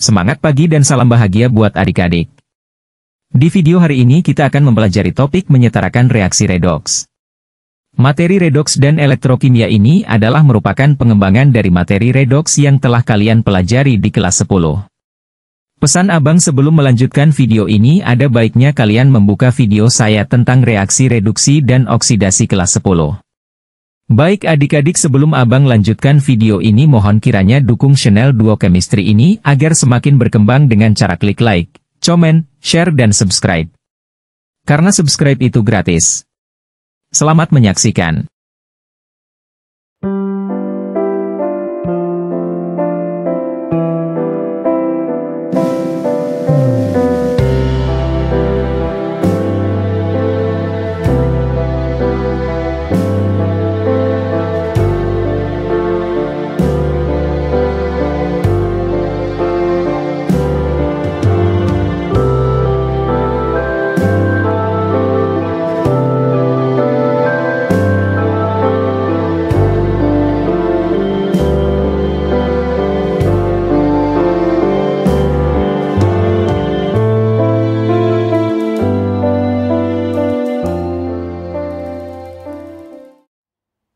Semangat pagi dan salam bahagia buat adik-adik. Di video hari ini kita akan mempelajari topik menyetarakan reaksi redoks. Materi redoks dan elektrokimia ini adalah merupakan pengembangan dari materi redoks yang telah kalian pelajari di kelas 10. Pesan abang sebelum melanjutkan video ini ada baiknya kalian membuka video saya tentang reaksi reduksi dan oksidasi kelas 10. Baik adik-adik, sebelum abang lanjutkan video ini mohon kiranya dukung channel Duo Chemistry ini agar semakin berkembang dengan cara klik like, comment, share dan subscribe. Karena subscribe itu gratis. Selamat menyaksikan.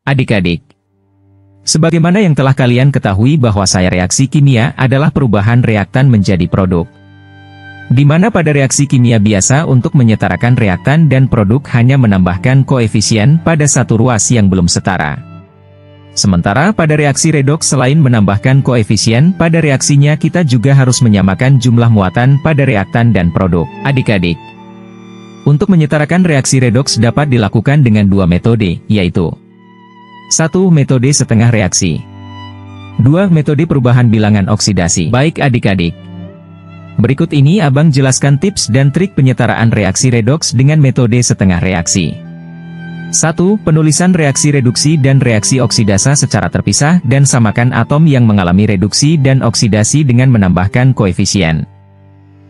Adik-adik, sebagaimana yang telah kalian ketahui bahwa reaksi kimia adalah perubahan reaktan menjadi produk. Di mana pada reaksi kimia biasa untuk menyetarakan reaktan dan produk hanya menambahkan koefisien pada satu ruas yang belum setara. Sementara pada reaksi redoks selain menambahkan koefisien pada reaksinya kita juga harus menyamakan jumlah muatan pada reaktan dan produk. Adik-adik, untuk menyetarakan reaksi redoks dapat dilakukan dengan dua metode, yaitu 1. Metode setengah reaksi. 2. Metode perubahan bilangan oksidasi. Baik adik-adik, berikut ini abang jelaskan tips dan trik penyetaraan reaksi redoks dengan metode setengah reaksi. 1. Penulisan reaksi reduksi dan reaksi oksidasa secara terpisah dan samakan atom yang mengalami reduksi dan oksidasi dengan menambahkan koefisien.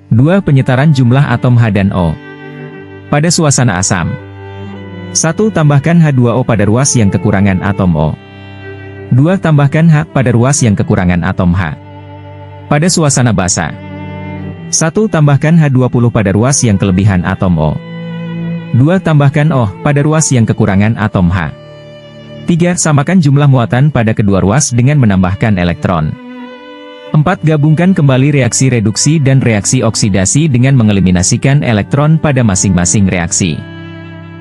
2. Penyetaran jumlah atom H dan O pada suasana asam. 1. Tambahkan H2O pada ruas yang kekurangan atom O. 2. Tambahkan H pada ruas yang kekurangan atom H pada suasana basa. 1. Tambahkan H20 pada ruas yang kelebihan atom O. 2. Tambahkan O pada ruas yang kekurangan atom H. 3. Samakan jumlah muatan pada kedua ruas dengan menambahkan elektron. 4. Gabungkan kembali reaksi reduksi dan reaksi oksidasi dengan mengeliminasikan elektron pada masing-masing reaksi.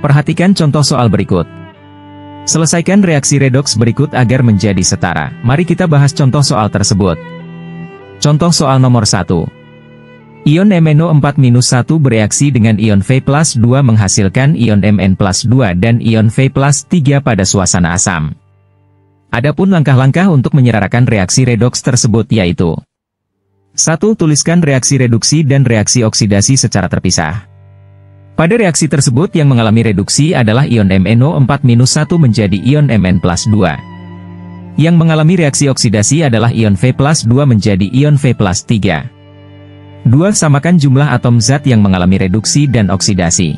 Perhatikan contoh soal berikut. Selesaikan reaksi redoks berikut agar menjadi setara. Mari kita bahas contoh soal tersebut. Contoh soal nomor 1. Ion MnO4-1 bereaksi dengan ion V+2 menghasilkan ion Mn+2 dan ion V+3 pada suasana asam. Adapun langkah-langkah untuk menyetarakan reaksi redoks tersebut yaitu 1. Tuliskan reaksi reduksi dan reaksi oksidasi secara terpisah. Pada reaksi tersebut yang mengalami reduksi adalah ion MnO4-1 menjadi ion Mn+2. Yang mengalami reaksi oksidasi adalah ion V+2 menjadi ion V+3. 2. Samakan jumlah atom zat yang mengalami reduksi dan oksidasi.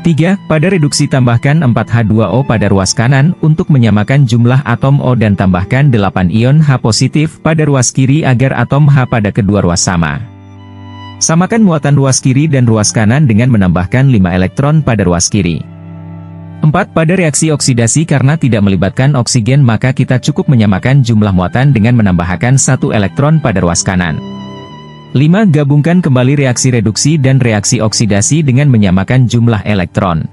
3. Pada reduksi tambahkan 4H2O pada ruas kanan untuk menyamakan jumlah atom O dan tambahkan 8 ion H positif pada ruas kiri agar atom H pada kedua ruas sama. Samakan muatan ruas kiri dan ruas kanan dengan menambahkan 5 elektron pada ruas kiri. 4. Pada reaksi oksidasi karena tidak melibatkan oksigen maka kita cukup menyamakan jumlah muatan dengan menambahkan 1 elektron pada ruas kanan. 5. Gabungkan kembali reaksi reduksi dan reaksi oksidasi dengan menyamakan jumlah elektron.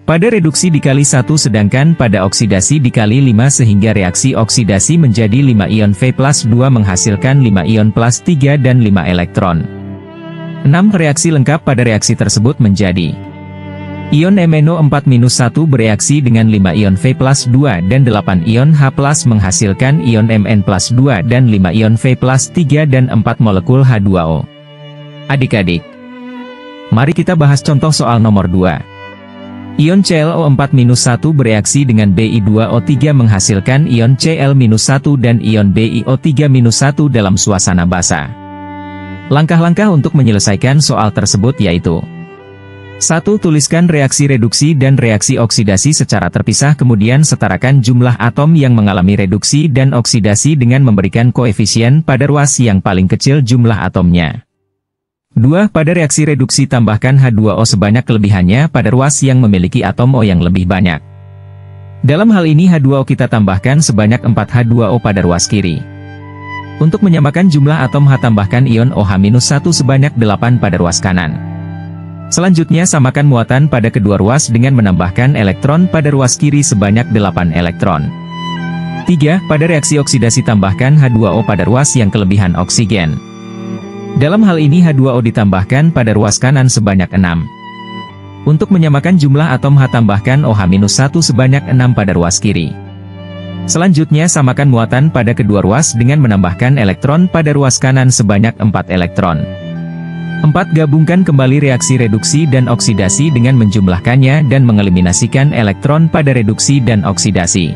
Pada reduksi dikali 1 sedangkan pada oksidasi dikali 5 sehingga reaksi oksidasi menjadi 5 ion V+2 menghasilkan 5 ion +3 dan 5 elektron. 6. Reaksi lengkap pada reaksi tersebut menjadi ion MnO4-1 bereaksi dengan 5 ion V+2 dan 8 ion H+ menghasilkan ion Mn+2 dan 5 ion V+3 dan 4 molekul H2O. Adik-adik, mari kita bahas contoh soal nomor 2. Ion ClO4-1 bereaksi dengan Bi2O3 menghasilkan ion Cl-1 dan ion BiO3-1 dalam suasana basa. Langkah-langkah untuk menyelesaikan soal tersebut yaitu 1. Tuliskan reaksi reduksi dan reaksi oksidasi secara terpisah, kemudian setarakan jumlah atom yang mengalami reduksi dan oksidasi dengan memberikan koefisien pada ruas yang paling kecil jumlah atomnya. 2. Pada reaksi reduksi tambahkan H2O sebanyak kelebihannya pada ruas yang memiliki atom O yang lebih banyak. Dalam hal ini H2O kita tambahkan sebanyak 4 H2O pada ruas kiri. Untuk menyamakan jumlah atom H tambahkan ion OH-1 sebanyak 8 pada ruas kanan. Selanjutnya samakan muatan pada kedua ruas dengan menambahkan elektron pada ruas kiri sebanyak 8 elektron. 3. Pada reaksi oksidasi tambahkan H2O pada ruas yang kelebihan oksigen. Dalam hal ini H2O ditambahkan pada ruas kanan sebanyak 6. Untuk menyamakan jumlah atom H tambahkan OH-1 sebanyak 6 pada ruas kiri. Selanjutnya samakan muatan pada kedua ruas dengan menambahkan elektron pada ruas kanan sebanyak 4 elektron. 4. Gabungkan kembali reaksi reduksi dan oksidasi dengan menjumlahkannya dan mengeliminasikan elektron pada reduksi dan oksidasi.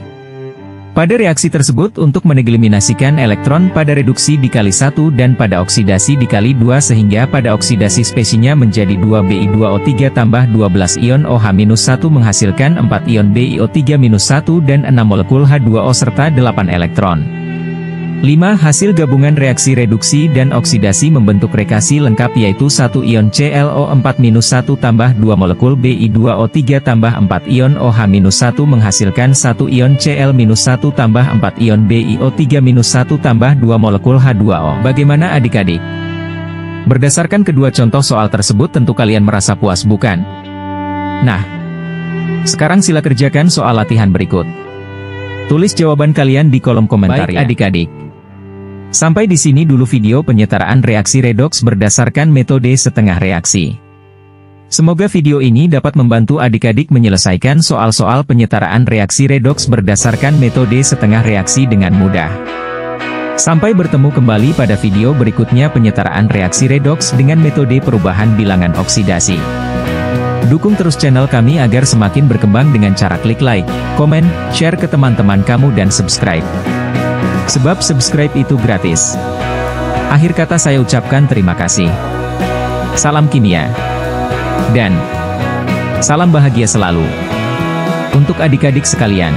Pada reaksi tersebut untuk mengeliminasikan elektron pada reduksi dikali 1 dan pada oksidasi dikali 2 sehingga pada oksidasi spesinya menjadi 2Bi2O3 tambah 12 ion OH-1 menghasilkan 4 ion BiO3-1 dan 6 molekul H2O serta 8 elektron. 5. Hasil gabungan reaksi reduksi dan oksidasi membentuk reaksi lengkap yaitu 1 ion ClO4-1 tambah 2 molekul Bi2O3 tambah 4 ion OH-1 menghasilkan 1 ion Cl-1 tambah 4 ion BiO3-1 tambah 2 molekul H2O. Bagaimana adik-adik? Berdasarkan kedua contoh soal tersebut tentu kalian merasa puas bukan? Nah, sekarang sila kerjakan soal latihan berikut. Tulis jawaban kalian di kolom komentar ya adik-adik. Sampai di sini dulu video penyetaraan reaksi redoks berdasarkan metode setengah reaksi. Semoga video ini dapat membantu adik-adik menyelesaikan soal-soal penyetaraan reaksi redoks berdasarkan metode setengah reaksi dengan mudah. Sampai bertemu kembali pada video berikutnya penyetaraan reaksi redoks dengan metode perubahan bilangan oksidasi. Dukung terus channel kami agar semakin berkembang dengan cara klik like, komen, share ke teman-teman kamu dan subscribe. Sebab subscribe itu gratis. Akhir kata saya ucapkan terima kasih. Salam kimia. Dan salam bahagia selalu. Untuk adik-adik sekalian.